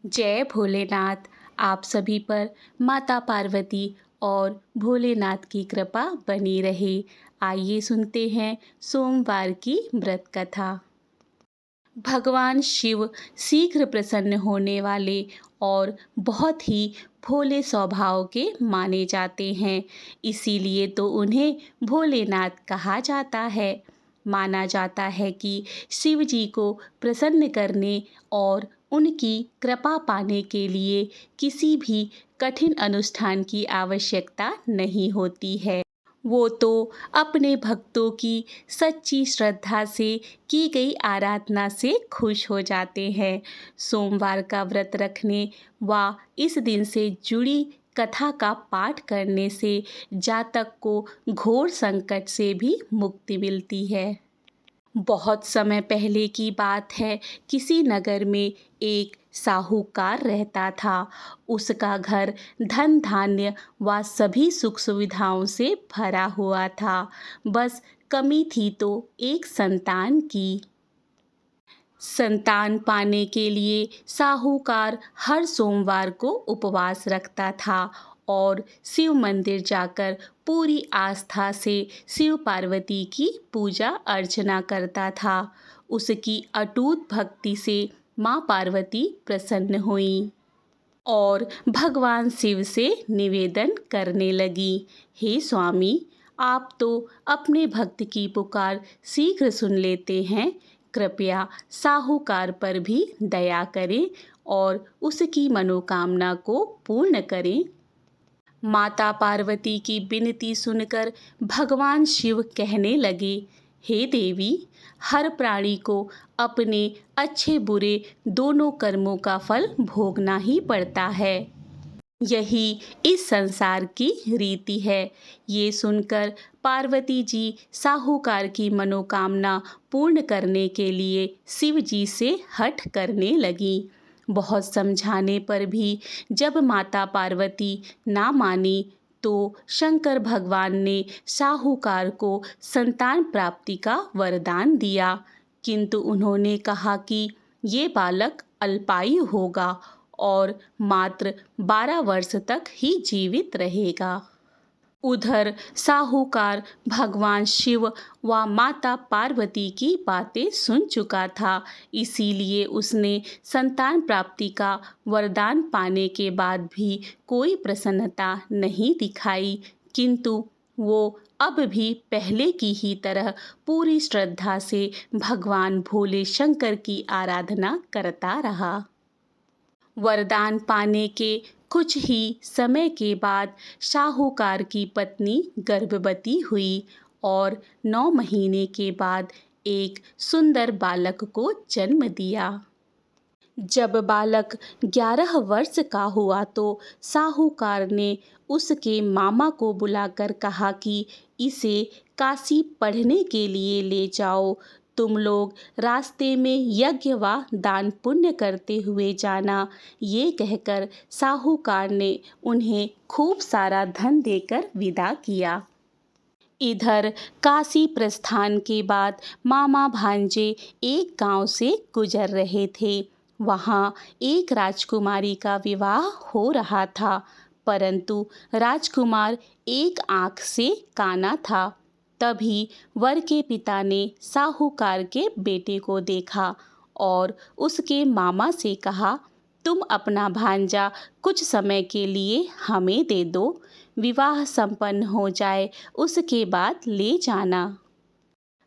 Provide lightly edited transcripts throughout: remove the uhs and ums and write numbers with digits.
जय भोलेनाथ। आप सभी पर माता पार्वती और भोलेनाथ की कृपा बनी रहे। आइए सुनते हैं सोमवार की व्रत कथा। भगवान शिव शीघ्र प्रसन्न होने वाले और बहुत ही भोले स्वभाव के माने जाते हैं, इसीलिए तो उन्हें भोलेनाथ कहा जाता है। माना जाता है कि शिव जी को प्रसन्न करने और उनकी कृपा पाने के लिए किसी भी कठिन अनुष्ठान की आवश्यकता नहीं होती है। वो तो अपने भक्तों की सच्ची श्रद्धा से की गई आराधना से खुश हो जाते हैं। सोमवार का व्रत रखने व इस दिन से जुड़ी कथा का पाठ करने से जातक को घोर संकट से भी मुक्ति मिलती है। बहुत समय पहले की बात है। किसी नगर में एक साहूकार रहता था। उसका घर धन धान्य व सभी सुख सुविधाओं से भरा हुआ था। बस कमी थी तो एक संतान की। संतान पाने के लिए साहूकार हर सोमवार को उपवास रखता था और शिव मंदिर जाकर पूरी आस्था से शिव पार्वती की पूजा अर्चना करता था। उसकी अटूट भक्ति से माँ पार्वती प्रसन्न हुई और भगवान शिव से निवेदन करने लगी, हे स्वामी, आप तो अपने भक्त की पुकार शीघ्र सुन लेते हैं। कृपया साहूकार पर भी दया करें और उसकी मनोकामना को पूर्ण करें। माता पार्वती की विनती सुनकर भगवान शिव कहने लगे, हे देवी, हर प्राणी को अपने अच्छे बुरे दोनों कर्मों का फल भोगना ही पड़ता है। यही इस संसार की रीति है। ये सुनकर पार्वती जी साहूकार की मनोकामना पूर्ण करने के लिए शिव जी से हठ करने लगी। बहुत समझाने पर भी जब माता पार्वती ना मानी तो शंकर भगवान ने साहूकार को संतान प्राप्ति का वरदान दिया, किंतु उन्होंने कहा कि ये बालक अल्पायु होगा और मात्र 12 वर्ष तक ही जीवित रहेगा। उधर साहूकार भगवान शिव व माता पार्वती की बातें सुन चुका था, इसीलिए उसने संतान प्राप्ति का वरदान पाने के बाद भी कोई प्रसन्नता नहीं दिखाई, किंतु वो अब भी पहले की ही तरह पूरी श्रद्धा से भगवान भोले शंकर की आराधना करता रहा। वरदान पाने के कुछ ही समय के बाद साहूकार की पत्नी गर्भवती हुई और 9 महीने के बाद एक सुंदर बालक को जन्म दिया। जब बालक 11 वर्ष का हुआ तो साहूकार ने उसके मामा को बुलाकर कहा कि इसे काशी पढ़ने के लिए ले जाओ। तुम लोग रास्ते में यज्ञ व दान पुण्य करते हुए जाना। ये कहकर साहूकार ने उन्हें खूब सारा धन देकर विदा किया। इधर काशी प्रस्थान के बाद मामा भांजे एक गांव से गुजर रहे थे। वहां एक राजकुमारी का विवाह हो रहा था, परंतु राजकुमार एक आंख से काना था। तभी वर के पिता ने साहूकार के बेटे को देखा और उसके मामा से कहा, तुम अपना भांजा कुछ समय के लिए हमें दे दो। विवाह संपन्न हो जाए उसके बाद ले जाना।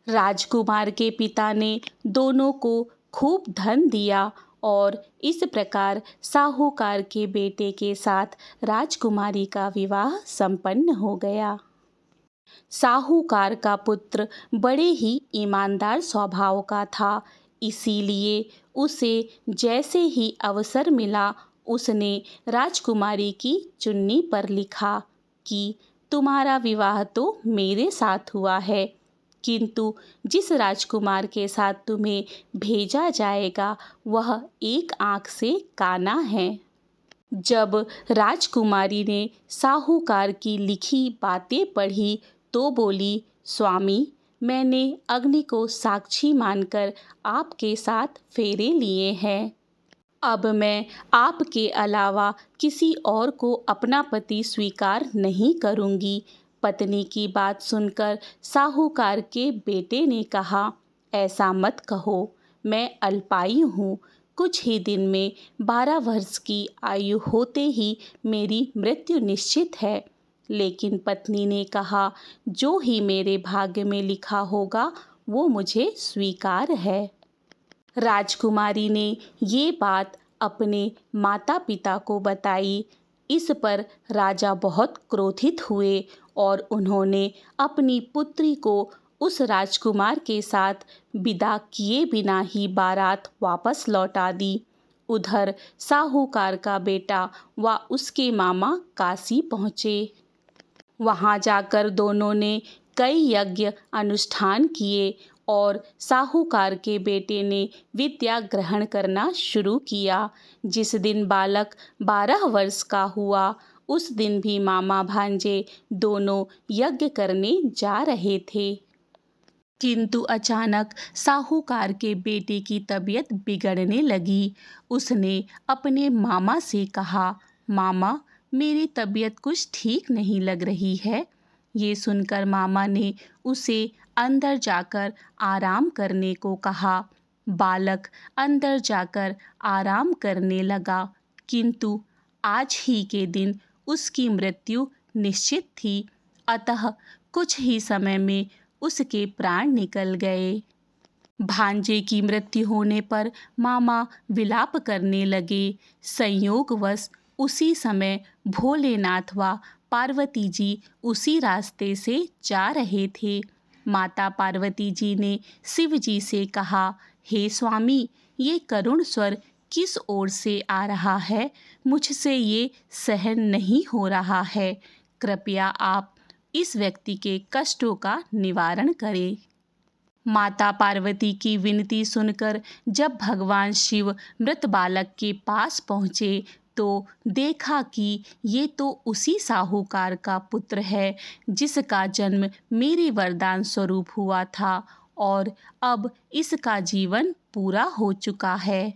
राजकुमार के पिता ने दोनों को खूब धन दिया और इस प्रकार साहूकार के बेटे के साथ राजकुमारी का विवाह संपन्न हो गया। साहूकार का पुत्र बड़े ही ईमानदार स्वभाव का था, इसीलिए उसे जैसे ही अवसर मिला उसने राजकुमारी की चुन्नी पर लिखा कि तुम्हारा विवाह तो मेरे साथ हुआ है, किंतु जिस राजकुमार के साथ तुम्हें भेजा जाएगा वह एक आंख से काना है। जब राजकुमारी ने साहूकार की लिखी बातें पढ़ी तो बोली, स्वामी, मैंने अग्नि को साक्षी मानकर आपके साथ फेरे लिए हैं। अब मैं आपके अलावा किसी और को अपना पति स्वीकार नहीं करूंगी। पत्नी की बात सुनकर साहूकार के बेटे ने कहा, ऐसा मत कहो, मैं अल्पायु हूँ। कुछ ही दिन में 12 वर्ष की आयु होते ही मेरी मृत्यु निश्चित है। लेकिन पत्नी ने कहा, जो ही मेरे भाग्य में लिखा होगा वो मुझे स्वीकार है। राजकुमारी ने ये बात अपने माता पिता को बताई। इस पर राजा बहुत क्रोधित हुए और उन्होंने अपनी पुत्री को उस राजकुमार के साथ विदा किए बिना ही बारात वापस लौटा दी। उधर साहूकार का बेटा व उसके मामा काशी पहुँचे। वहां जाकर दोनों ने कई यज्ञ अनुष्ठान किए और साहूकार के बेटे ने विद्या ग्रहण करना शुरू किया। जिस दिन बालक 12 वर्ष का हुआ उस दिन भी मामा भांजे दोनों यज्ञ करने जा रहे थे। किंतु अचानक साहूकार के बेटे की तबीयत बिगड़ने लगी। उसने अपने मामा से कहा, मामा, मेरी तबीयत कुछ ठीक नहीं लग रही है। ये सुनकर मामा ने उसे अंदर जाकर आराम करने को कहा। बालक अंदर जाकर आराम करने लगा, किंतु आज ही के दिन उसकी मृत्यु निश्चित थी। अतः कुछ ही समय में उसके प्राण निकल गए। भांजे की मृत्यु होने पर मामा विलाप करने लगे। संयोगवश उसी समय भोलेनाथ व पार्वती जी उसी रास्ते से जा रहे थे। माता पार्वती जी ने शिव जी से कहा, हे स्वामी, ये करुण स्वर किस ओर से आ रहा है? मुझसे ये सहन नहीं हो रहा है। कृपया आप इस व्यक्ति के कष्टों का निवारण करें। माता पार्वती की विनती सुनकर जब भगवान शिव मृत बालक के पास पहुँचे तो देखा कि ये तो उसी साहूकार का पुत्र है जिसका जन्म मेरे वरदान स्वरूप हुआ था और अब इसका जीवन पूरा हो चुका है।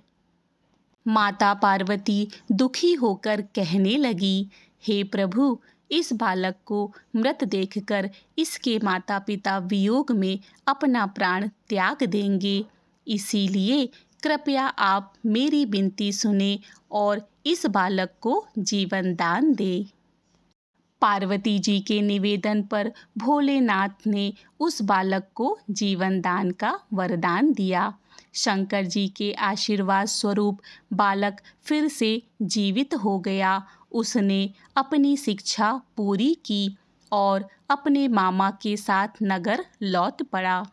माता पार्वती दुखी होकर कहने लगी, हे प्रभु, इस बालक को मृत देखकर इसके माता पिता वियोग में अपना प्राण त्याग देंगे। इसीलिए कृपया आप मेरी विनती सुने और इस बालक को जीवन दान दें। पार्वती जी के निवेदन पर भोलेनाथ ने उस बालक को जीवन दान का वरदान दिया। शंकर जी के आशीर्वाद स्वरूप बालक फिर से जीवित हो गया। उसने अपनी शिक्षा पूरी की और अपने मामा के साथ नगर लौट पड़ा।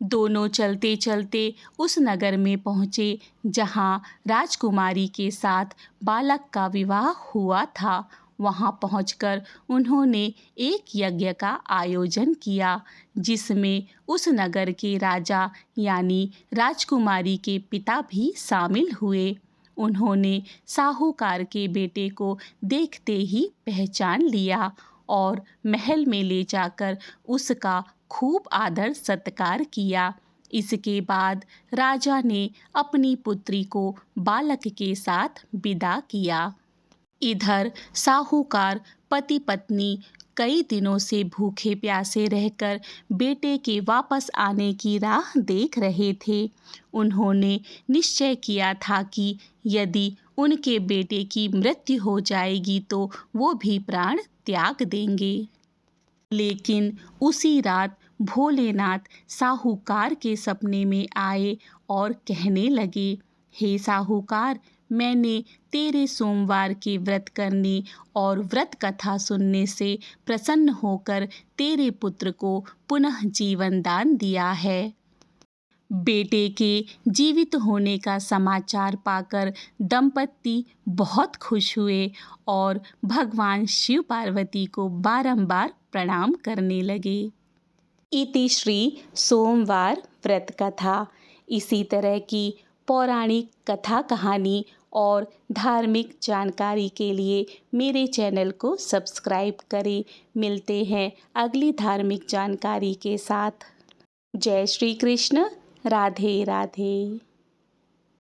दोनों चलते चलते उस नगर में पहुँचे जहाँ राजकुमारी के साथ बालक का विवाह हुआ था। वहाँ पहुंचकर उन्होंने एक यज्ञ का आयोजन किया जिसमें उस नगर के राजा यानी राजकुमारी के पिता भी शामिल हुए। उन्होंने साहूकार के बेटे को देखते ही पहचान लिया और महल में ले जाकर उसका खूब आदर सत्कार किया। इसके बाद राजा ने अपनी पुत्री को बालक के साथ विदा किया। इधर साहूकार पति पत्नी कई दिनों से भूखे प्यासे रहकर बेटे के वापस आने की राह देख रहे थे। उन्होंने निश्चय किया था कि यदि उनके बेटे की मृत्यु हो जाएगी तो वो भी प्राण त्याग देंगे। लेकिन उसी रात भोलेनाथ साहूकार के सपने में आए और कहने लगे, हे साहूकार, मैंने तेरे सोमवार के व्रत करने और व्रत कथा सुनने से प्रसन्न होकर तेरे पुत्र को पुनः जीवन दान दिया है। बेटे के जीवित होने का समाचार पाकर दंपति बहुत खुश हुए और भगवान शिव पार्वती को बारंबार प्रणाम करने लगे। इति श्री सोमवार व्रत कथा। इसी तरह की पौराणिक कथा कहानी और धार्मिक जानकारी के लिए मेरे चैनल को सब्सक्राइब करें। मिलते हैं अगली धार्मिक जानकारी के साथ। जय श्री कृष्ण। राधे राधे।